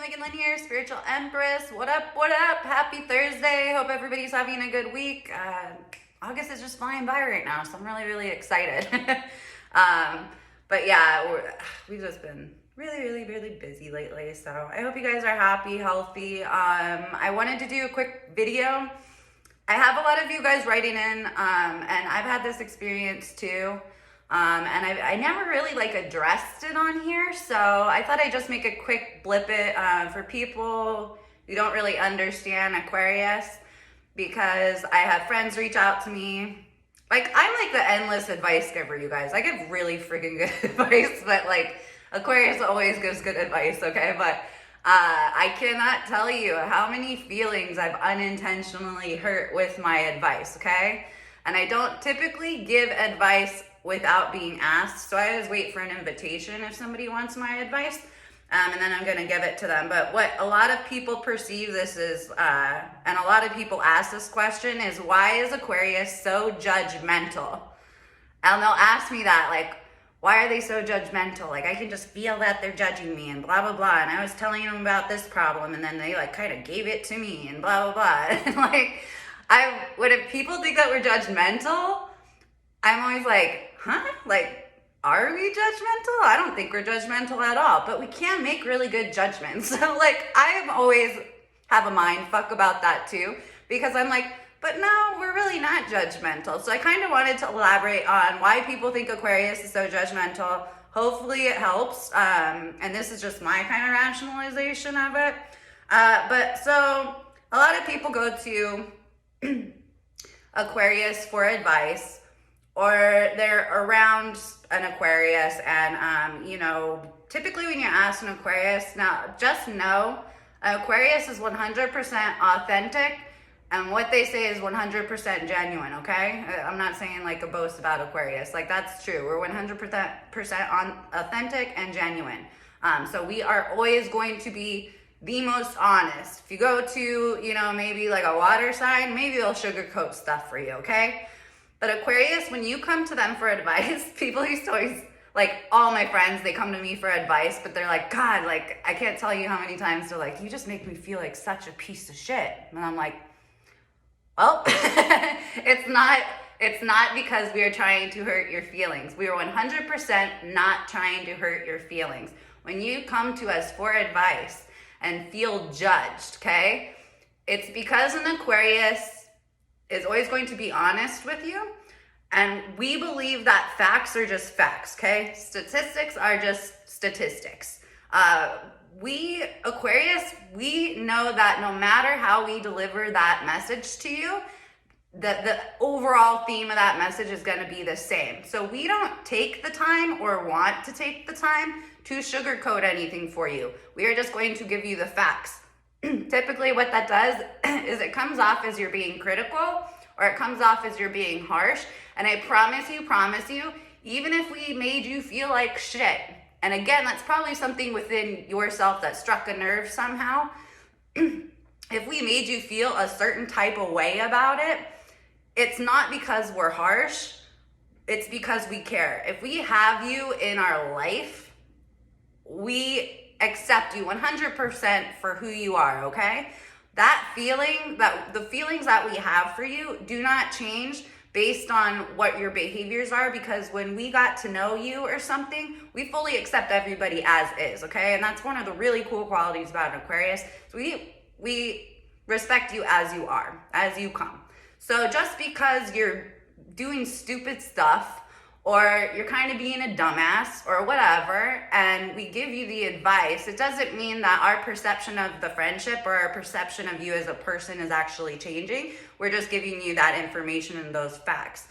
Megan Lynn here, Spiritual Empress. What up, what up? Happy Thursday. Hope everybody's having a good week. August is just flying by right now, so I'm really, really excited. But yeah, we've just been really busy lately, so I hope you guys are happy, healthy. I wanted to do a quick video. I have a lot of you guys writing in, and I've had this experience too. And I never really addressed it on here, so I thought I'd just make a quick blip it for people who don't really understand Aquarius, because I have friends reach out to me. I'm like the endless advice giver, you guys. I give really freaking good advice, but Aquarius always gives good advice, okay? But I cannot tell you how many feelings I've unintentionally hurt with my advice, okay? And I don't typically give advice without being asked, so I always wait for an invitation if somebody wants my advice, and then I'm gonna give it to them. But what a lot of people perceive this is, and a lot of people ask this question is, why is Aquarius so judgmental? And they'll ask me that, why are they so judgmental? I can just feel that they're judging me and blah, blah, blah. And I was telling them about this problem, and then they kind of gave it to me and blah, blah, blah. And if people think that we're judgmental, I'm always like, huh? Are we judgmental? I don't think we're judgmental at all, but we can make really good judgments. So I am always have a mind fuck about that too, because I'm like, but no, we're really not judgmental. So I kind of wanted to elaborate on why people think Aquarius is so judgmental. Hopefully it helps. And this is just my kind of rationalization of it. But so a lot of people go to Aquarius for advice, or they're around an Aquarius, and typically when you ask an Aquarius, now just know Aquarius is 100% authentic, and what they say is 100% genuine, okay? I'm not saying a boast about Aquarius, that's true. We're 100% on authentic and genuine. So we are always going to be the most honest. If you go to, maybe a water sign, maybe they'll sugarcoat stuff for you, okay? But Aquarius, when you come to them for advice, people used to always, all my friends, they come to me for advice, but they're like, God, I can't tell you how many times they're like, you just make me feel like such a piece of shit. And I'm like, well, it's not because we are trying to hurt your feelings. We are 100% not trying to hurt your feelings. When you come to us for advice and feel judged, okay, it's because an Aquarius is always going to be honest with you, and we believe that facts are just facts, okay? Statistics are just statistics. Aquarius, we know that no matter how we deliver that message to you, the overall theme of that message is going to be the same. So we don't take the time or want to take the time to sugarcoat anything for you. We are just going to give you the facts. Typically what that does is it comes off as you're being critical, or it comes off as you're being harsh. And I promise you, even if we made you feel like shit, and again, that's probably something within yourself that struck a nerve somehow. If we made you feel a certain type of way about it, it's not because we're harsh, it's because we care. If we have you in our life, we accept you 100% for who you are, okay? That feeling, the feelings that we have for you do not change based on what your behaviors are, because when we got to know you or something, we fully accept everybody as is, okay? And that's one of the really cool qualities about an Aquarius. So we respect you as you are, as you come. So just because you're doing stupid stuff, or you're kind of being a dumbass or whatever, and we give you the advice, it doesn't mean that our perception of the friendship or our perception of you as a person is actually changing. We're just giving you that information and those facts.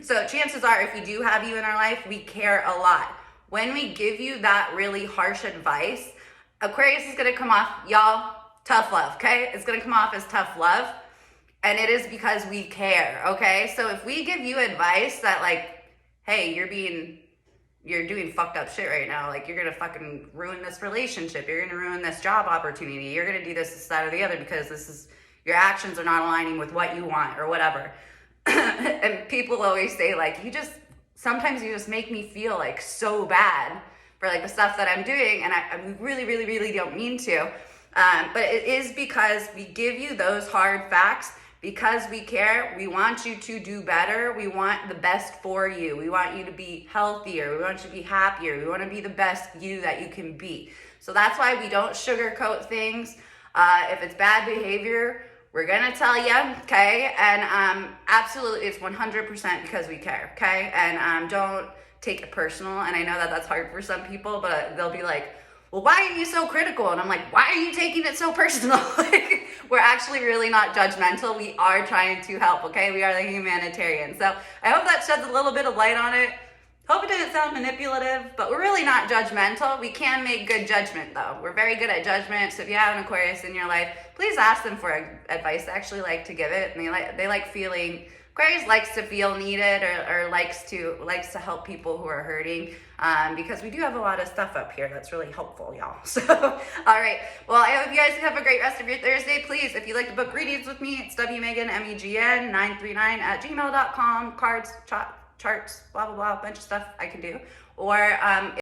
So chances are, if we do have you in our life, we care a lot. When we give you that really harsh advice, Aquarius is gonna come off, y'all, tough love, okay? It's gonna come off as tough love. And it is because we care, okay? So if we give you advice that hey, you're doing fucked up shit right now, you're gonna fucking ruin this relationship, you're gonna ruin this job opportunity, you're gonna do this side or the other because your actions are not aligning with what you want or whatever. And people always say sometimes you just make me feel so bad, for like the stuff that I'm doing, and I really, really, really don't mean to. But it is because we give you those hard facts because we care. We want you to do better. We want the best for you. We want you to be healthier. We want you to be happier. We want to be the best you that you can be. So that's why we don't sugarcoat things. If it's bad behavior, we're gonna tell you, okay? And absolutely, it's 100% because we care, okay? And don't take it personal. And I know that that's hard for some people, but they'll be like, well, why are you so critical? And I'm like, why are you taking it so personal? Like, we're actually really not judgmental. We are trying to help, okay? We are the humanitarian. So I hope that sheds a little bit of light on it. Hope it didn't sound manipulative, but we're really not judgmental. We can make good judgment, though. We're very good at judgment. So if you have an Aquarius in your life, please ask them for advice. They actually like to give it, and they like feeling. Aquarius likes to feel needed, or likes to help people who are hurting, because we do have a lot of stuff up here that's really helpful, y'all. So, all right. Well, I hope you guys have a great rest of your Thursday. Please, if you'd like to book readings with me, it's WMegan, MEGN 939 @gmail.com. Cards, charts, blah, blah, blah, a bunch of stuff I can do. Or